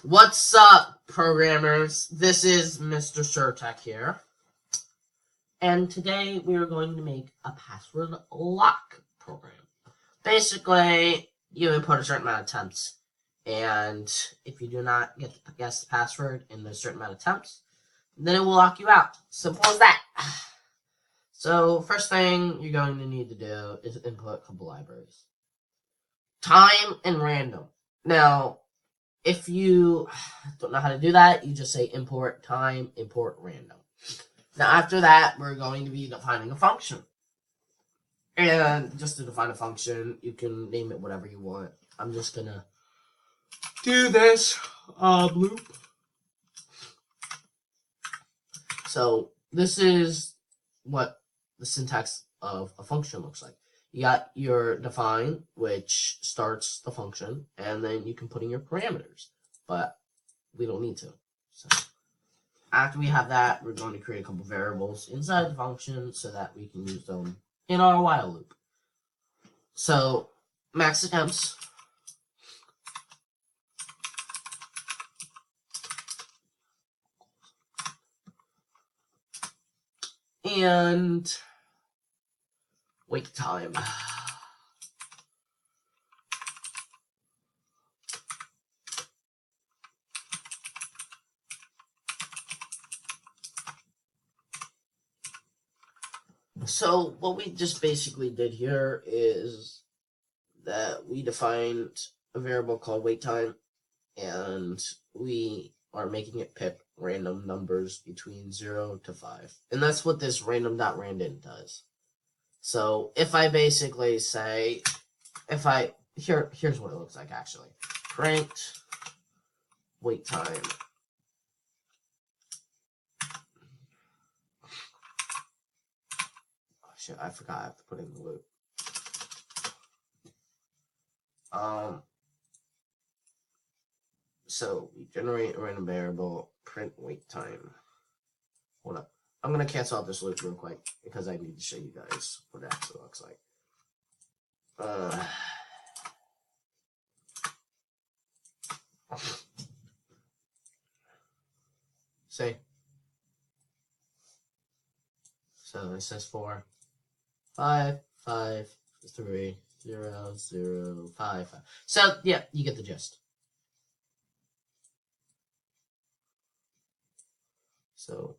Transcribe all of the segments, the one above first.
What's up, programmers? This is Mr. Surtech here. And today we are going to make a password lock program. Basically, you input a certain amount of attempts, and if you do not guess the password in a certain amount of attempts, then it will lock you out. Simple as that. So, first thing you're going to need to do is input a couple libraries. Time and random. Now, if you don't know how to do that, you just say import time, import random. Now, after that, we're going to be defining a function. And just to define a function, you can name it whatever you want. I'm just going to do this loop. So, this is what the syntax of a function looks like. You got your define, which starts the function, and then you can put in your parameters. But we don't need to. So after we have that, we're going to create a couple variables inside the function so that we can use them in our while loop. So max attempts. And wait time. So what we just basically did here is that we defined a variable called wait time, and we are making it pip random numbers between 0 to 5. And that's what this random.random does. So if I basically say, here's what it looks like actually. Print wait time. Oh shit, I forgot I have to put in the loop. So we generate a random variable, print wait time. Hold up. I'm going to cancel out this loop real quick because I need to show you guys what it actually looks like. Say. So it says 4, 5, 5, 3, 0, 0, 5, 5. So, yeah, you get the gist. So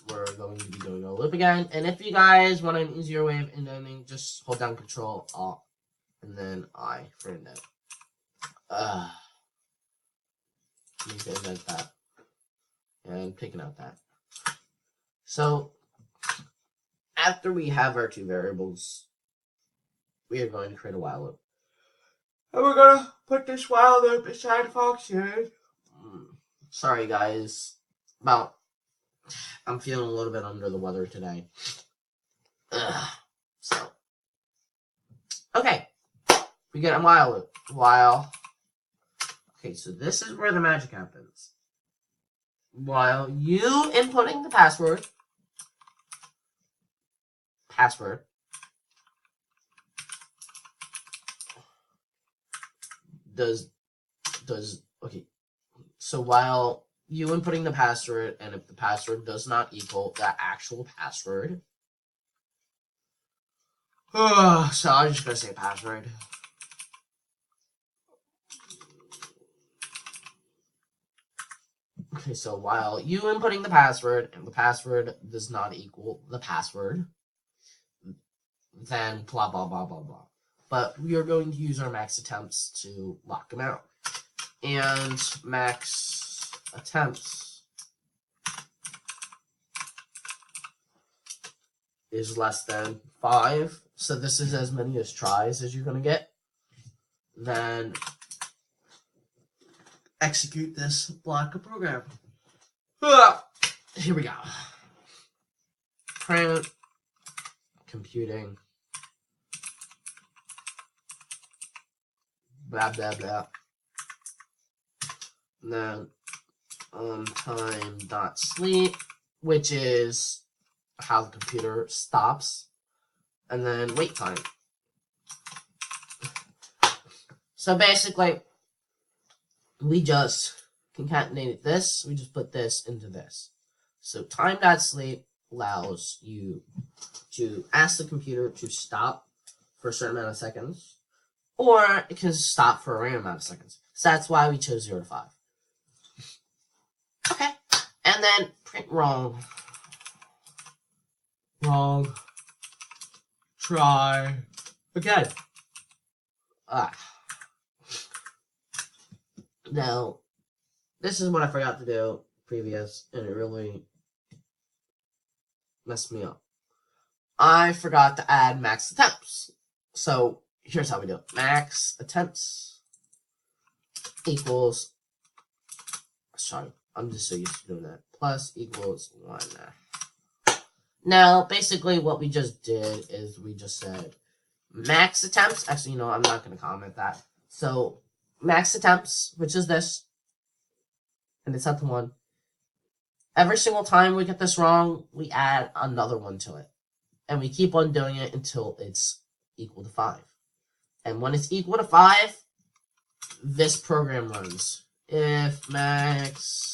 we're going to be doing a loop again. And if you guys want an easier way of indenting, just hold down Control, Alt, and then I for indent. Need to indent that. And picking out that. So after we have our two variables, we are going to create a while loop. And we're going to put this while loop inside the function. Sorry guys. I'm feeling a little bit under the weather today. So, okay. We get a while loop. While. Okay, so this is where the magic happens. While you inputting the password does okay. So while you inputting the password, and if the password does not equal the actual password, so I'm just gonna say password. Okay, so while you inputting the password and the password does not equal the password, then blah blah blah blah blah. But we are going to use our max attempts to lock them out. And max attempts is less than 5. So this is as many as tries as you're going to get. Then execute this block of program. Here we go. Print computing. Blah blah blah. And then time.sleep, which is how the computer stops, and then wait time. So basically, we just concatenated this, we just put this into this. So time.sleep allows you to ask the computer to stop for a certain amount of seconds, or it can stop for a random amount of seconds. So that's why we chose 0 to 5. Okay, and then print wrong. Wrong. Try again. Now, this is what I forgot to do previous, and it really messed me up. I forgot to add max attempts. So here's how we do it. Max attempts equals, sorry, I'm just so used to doing that, plus equals 1. Now, basically what we just did is we just said max attempts. Actually, I'm not going to comment that. So max attempts, which is this, and it's set to 1. Every single time we get this wrong, we add another 1 to it. And we keep on doing it until it's equal to 5. And when it's equal to 5, this program runs. If max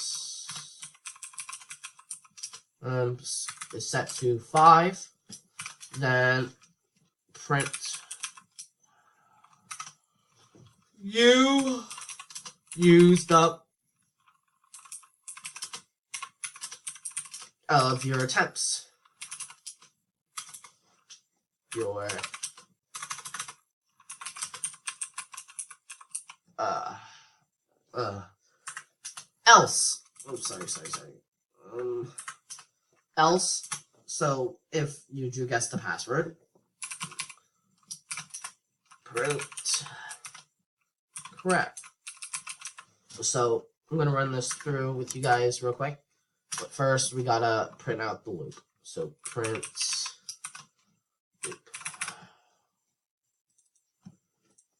is set to 5, then print you used up of your attempts. Your else. Oh, sorry. Else. So if you do guess the password, print correct. So I'm gonna run this through with you guys real quick. But first, we gotta print out the loop. So print loop.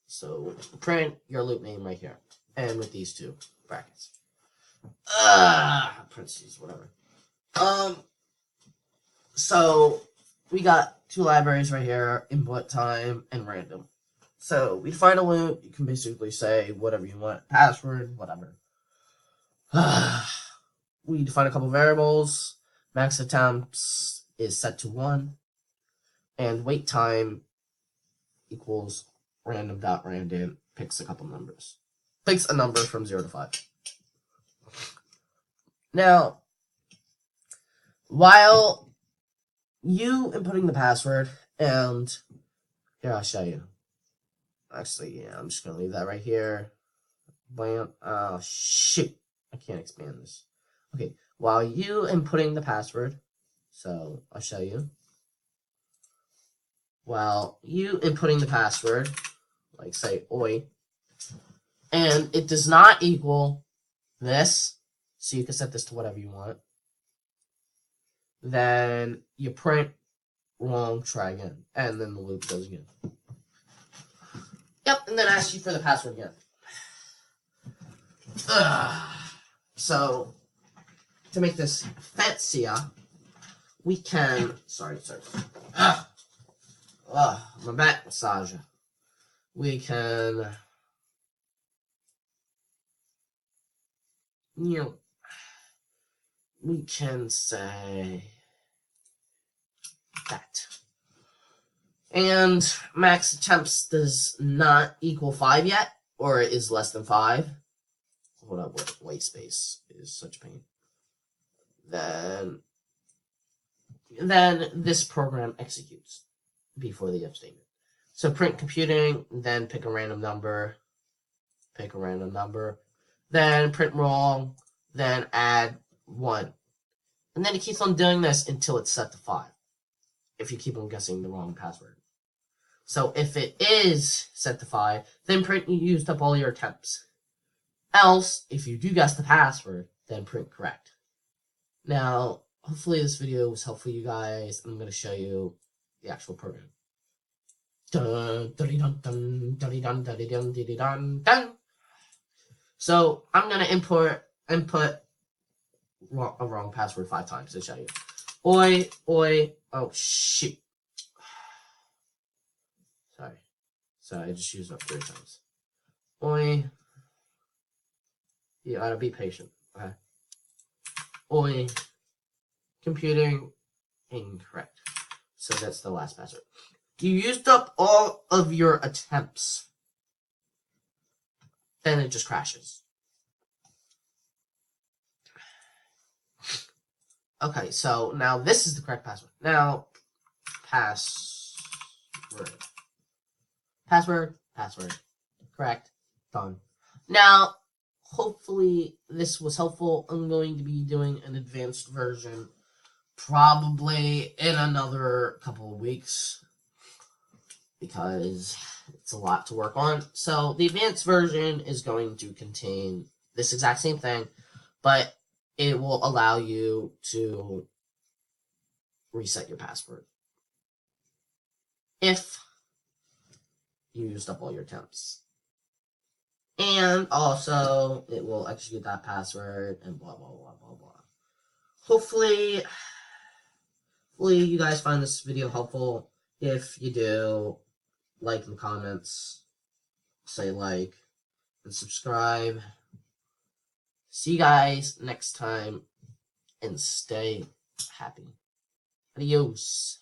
So print your loop name right here, and with these two brackets. Parentheses, whatever. So we got 2 libraries right here: input time and random. So we define a loop. You can basically say whatever you want, password, whatever. We define a couple variables. Max attempts is set to 1, and wait time equals random.random picks a couple numbers. Picks a number from 0 to 5. Now, while you inputting the password, and here I'll show you. Actually, yeah, I'm just gonna leave that right here. Bam. Oh shoot, I can't expand this. Okay, while you inputting the password, so I'll show you. While you inputting the password, like say oi, and it does not equal this, so you can set this to whatever you want, then you print wrong, try again, and then the loop goes again. Yep, and then ask you for the password again. So, to make this fancier, we can, sorry. My back massager. We can, we can say that. And max attempts does not equal 5 yet, or it is less than 5. Hold up, white space is such a pain. Then this program executes before the if statement. So print computing, then pick a random number, then print wrong, then add 1. And then it keeps on doing this until it's set to 5, if you keep on guessing the wrong password. So if it is set to 5, then print you used up all your attempts. Else, if you do guess the password, then print correct. Now, hopefully this video was helpful for you guys. I'm going to show you the actual program. So I'm going to input a wrong password 5 times to show you. Oi, oh shoot. Sorry, I just used up 3 times. Oi. You gotta be patient. Okay. Oi. Computing incorrect. So that's the last password. You used up all of your attempts. Then it just crashes. Okay, so now this is the correct password. Now, password. Password. Correct. Done. Now, hopefully this was helpful. I'm going to be doing an advanced version probably in another couple of weeks because it's a lot to work on. So the advanced version is going to contain this exact same thing, but it will allow you to reset your password if you used up all your attempts. And also, it will execute that password and blah, blah, blah, blah, blah. Hopefully you guys find this video helpful. If you do, like in the comments, say like, and subscribe. See you guys next time, and stay happy. Adios.